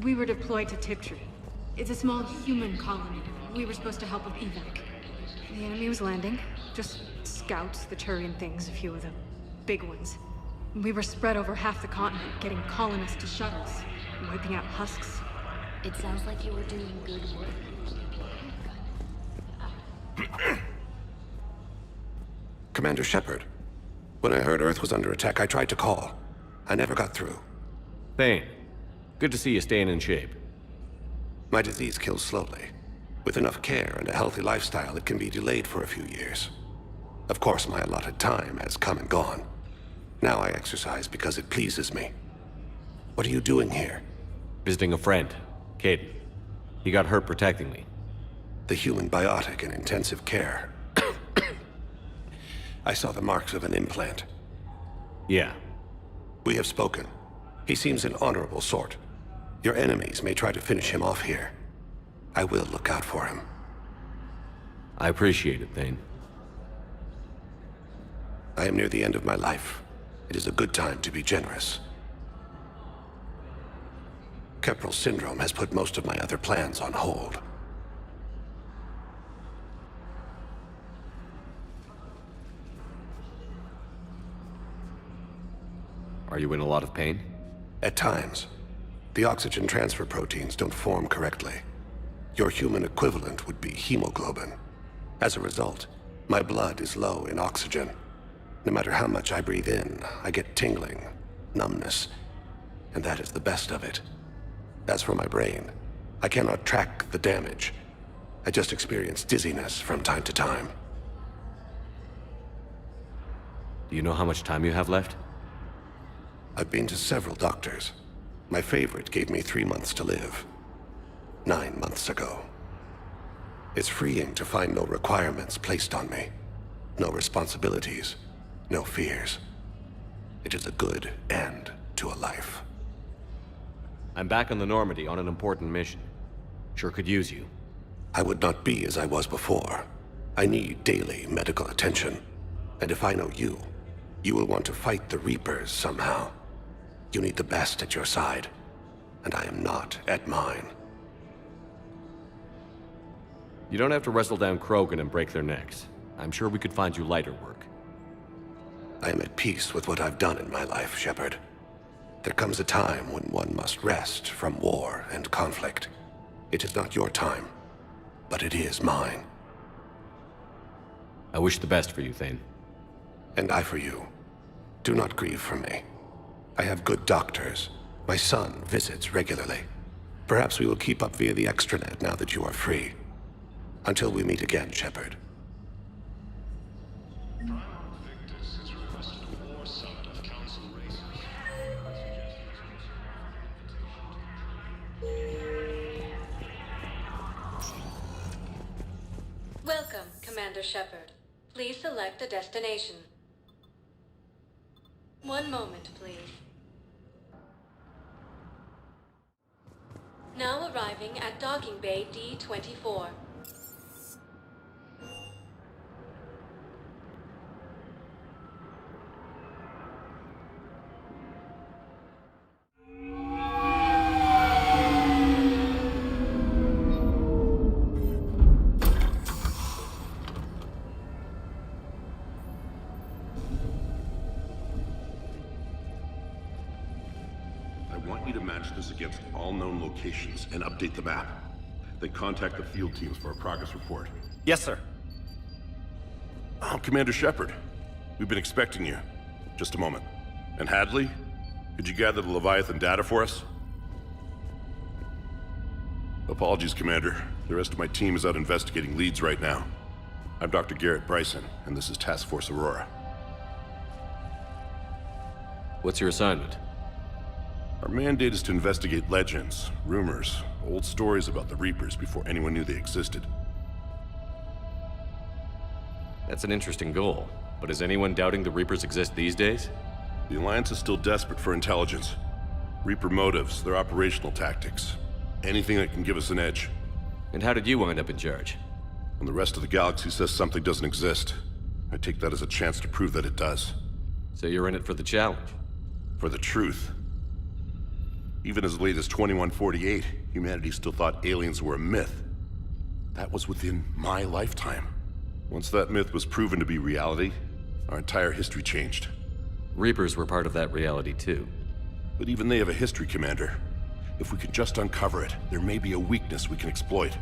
We were deployed to Tiptree. It's a small human colony. We were supposed to help with evac. The enemy was landing. Just scouts, the Turian things, a few of the big ones. We were spread over half the continent, getting colonists to shuttles, wiping out husks. It sounds like you were doing good work. Commander Shepard. When I heard Earth was under attack, I tried to call. I never got through. Thane, good to see you staying in shape. My disease kills slowly. With enough care and a healthy lifestyle, it can be delayed for a few years. Of course, my allotted time has come and gone. Now I exercise because it pleases me. What are you doing here? Visiting a friend, Caden. He got hurt protecting me. The human biotic in intensive care. I saw the marks of an implant. Yeah. We have spoken. He seems an honorable sort. Your enemies may try to finish him off here. I will look out for him. I appreciate it, Thane. I am near the end of my life. It is a good time to be generous. Kepral syndrome has put most of my other plans on hold. Are you in a lot of pain? At times. The oxygen transfer proteins don't form correctly. Your human equivalent would be hemoglobin. As a result, my blood is low in oxygen. No matter how much I breathe in, I get tingling, numbness, and that is the best of it. As for my brain, I cannot track the damage. I just experience dizziness from time to time. Do you know how much time you have left? I've been to several doctors. My favorite gave me 3 months to live. 9 months ago. It's freeing to find no requirements placed on me. No responsibilities. No fears. It is a good end to a life. I'm back on the Normandy on an important mission. Sure could use you. I would not be as I was before. I need daily medical attention. And if I know you, you will want to fight the Reapers somehow. You need the best at your side, and I am not at mine. You don't have to wrestle down Krogan and break their necks. I'm sure we could find you lighter work. I am at peace with what I've done in my life, Shepard. There comes a time when one must rest from war and conflict. It is not your time, but it is mine. I wish the best for you, Thane. And I for you. Do not grieve for me. I have good doctors. My son visits regularly. Perhaps we will keep up via the extranet now that you are free. Until we meet again, Shepard. Welcome, Commander Shepard. Please select a destination. One moment, please. Now arriving at Docking Bay D-24. I want you to match this against all known locations and update the map. Then contact the field teams for a progress report. Yes, sir. I'm Commander Shepard. We've been expecting you. Just a moment. And Hadley, could you gather the Leviathan data for us? Apologies, Commander. The rest of my team is out investigating leads right now. I'm Dr. Garrett Bryson, and this is Task Force Aurora. What's your assignment? Our mandate is to investigate legends, rumors, old stories about the Reapers before anyone knew they existed. That's an interesting goal, but is anyone doubting the Reapers exist these days? The Alliance is still desperate for intelligence. Reaper motives, their operational tactics. Anything that can give us an edge. And how did you wind up in charge? When the rest of the galaxy says something doesn't exist, I take that as a chance to prove that it does. So you're in it for the challenge? For the truth. Even as late as 2148, humanity still thought aliens were a myth. That was within my lifetime. Once that myth was proven to be reality, our entire history changed. Reapers were part of that reality too. But even they have a history, Commander. If we could just uncover it, there may be a weakness we can exploit.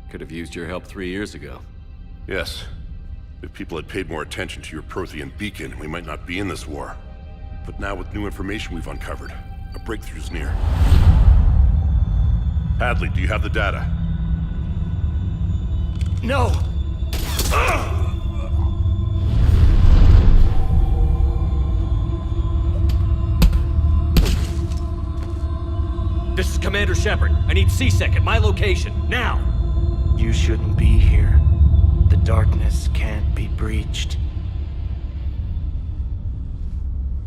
Could have used your help 3 years ago. Yes. If people had paid more attention to your Prothean beacon, we might not be in this war. But now with new information we've uncovered, a breakthrough's near. Hadley, do you have the data? No! This is Commander Shepard. I need C-Sec at my location, now! You shouldn't be here. The darkness can't be breached.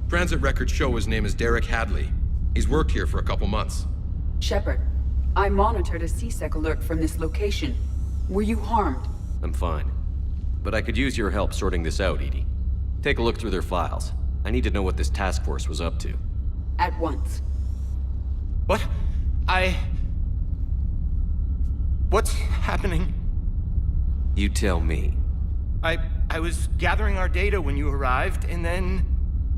Transit records show his name is Derek Hadley. He's worked here for a couple months. Shepard, I monitored a C-Sec alert from this location. Were you harmed? I'm fine. But I could use your help sorting this out, EDI. Take a look through their files. I need to know what this task force was up to. At once. What? What's happening? You tell me. I was gathering our data when you arrived, and then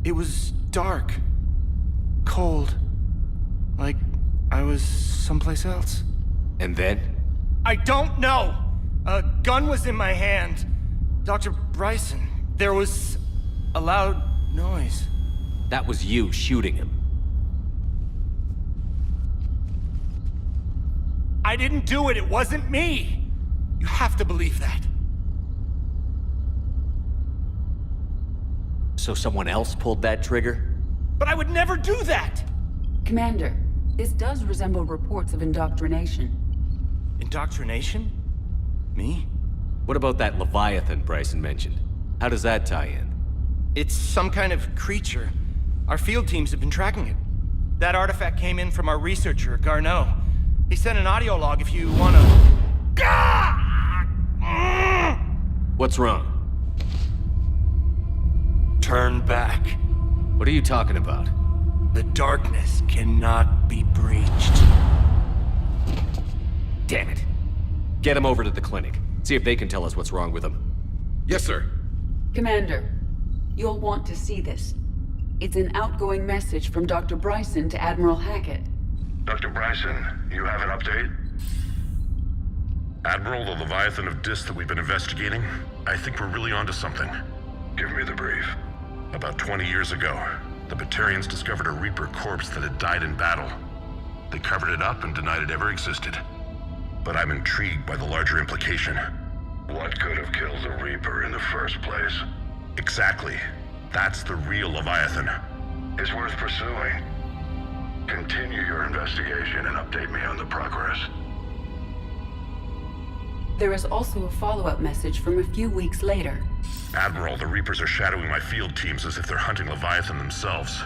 it was dark. Cold. Like I was someplace else. And then? I don't know! A gun was in my hand. Dr. Bryson, there was a loud noise. That was you shooting him. I didn't do it, it wasn't me! You have to believe that. So someone else pulled that trigger? But I would never do that! Commander, this does resemble reports of indoctrination. Indoctrination? Me? What about that Leviathan Bryson mentioned? How does that tie in? It's some kind of creature. Our field teams have been tracking it. That artifact came in from our researcher, Garneau. He sent an audio log if you wanna... What's wrong? Turn back. What are you talking about? The darkness cannot be breached. Damn it. Get him over to the clinic. See if they can tell us what's wrong with him. Yes, sir. Commander, you'll want to see this. It's an outgoing message from Dr. Bryson to Admiral Hackett. Dr. Bryson, you have an update? Admiral, the Leviathan of Dis that we've been investigating, I think we're really onto something. Give me the brief. About 20 years ago, the Batarians discovered a Reaper corpse that had died in battle. They covered it up and denied it ever existed. But I'm intrigued by the larger implication. What could have killed the Reaper in the first place? Exactly. That's the real Leviathan. It's worth pursuing. Continue your investigation and update me on the progress. There is also a follow-up message from a few weeks later. Admiral, the Reapers are shadowing my field teams as if they're hunting Leviathan themselves.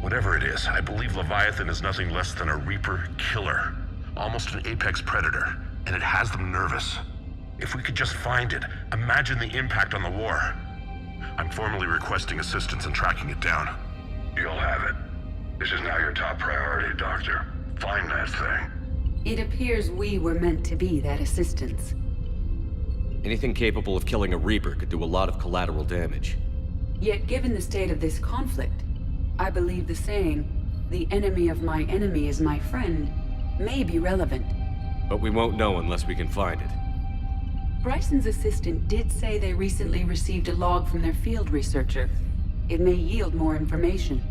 Whatever it is, I believe Leviathan is nothing less than a Reaper killer. Almost an apex predator, and it has them nervous. If we could just find it, imagine the impact on the war. I'm formally requesting assistance in tracking it down. You'll have it. This is now your top priority, Doctor. Find that thing. It appears we were meant to be that assistance. Anything capable of killing a Reaper could do a lot of collateral damage. Yet given the state of this conflict, I believe the saying, "The enemy of my enemy is my friend," may be relevant. But we won't know unless we can find it. Bryson's assistant did say they recently received a log from their field researcher. It may yield more information.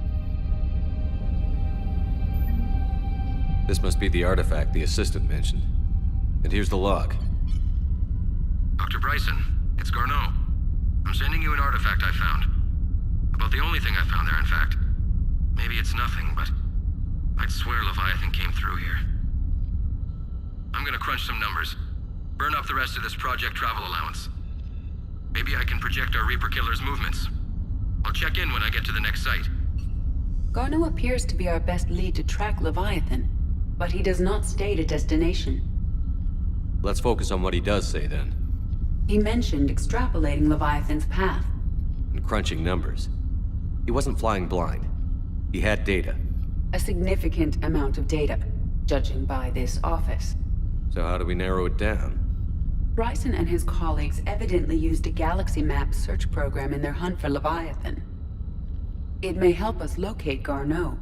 This must be the artifact the assistant mentioned. And here's the log. Dr. Bryson, it's Garneau. I'm sending you an artifact I found. About the only thing I found there, in fact. Maybe it's nothing, but I'd swear Leviathan came through here. I'm gonna crunch some numbers. Burn up the rest of this project travel allowance. Maybe I can project our Reaper killer's movements. I'll check in when I get to the next site. Garneau appears to be our best lead to track Leviathan, but he does not state a destination. Let's focus on what he does say then. He mentioned extrapolating Leviathan's path. And crunching numbers. He wasn't flying blind. He had data. A significant amount of data, judging by this office. So how do we narrow it down? Bryson and his colleagues evidently used a galaxy map search program in their hunt for Leviathan. It may help us locate Garneau.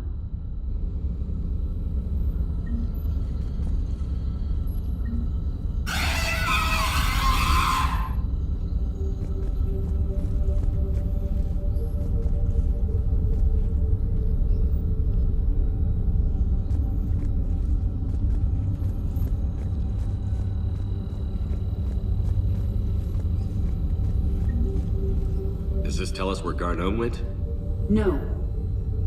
Does this tell us where Garneau went? No.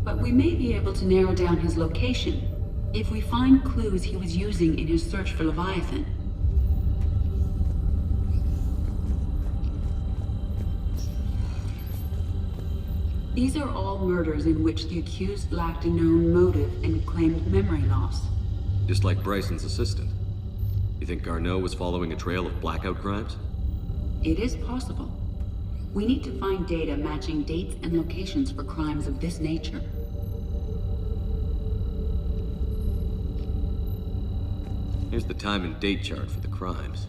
But we may be able to narrow down his location if we find clues he was using in his search for Leviathan. These are all murders in which the accused lacked a known motive and claimed memory loss. Just like Bryson's assistant. You think Garneau was following a trail of blackout crimes? It is possible. We need to find data matching dates and locations for crimes of this nature. Here's the time and date chart for the crimes.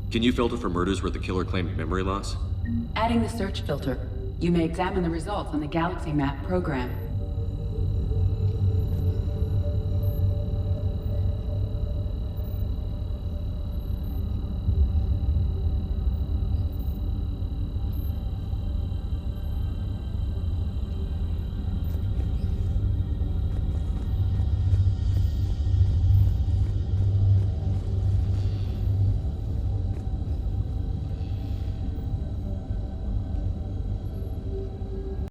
Can you filter for murders where the killer claimed memory loss? Adding the search filter, you may examine the results on the Galaxy Map program.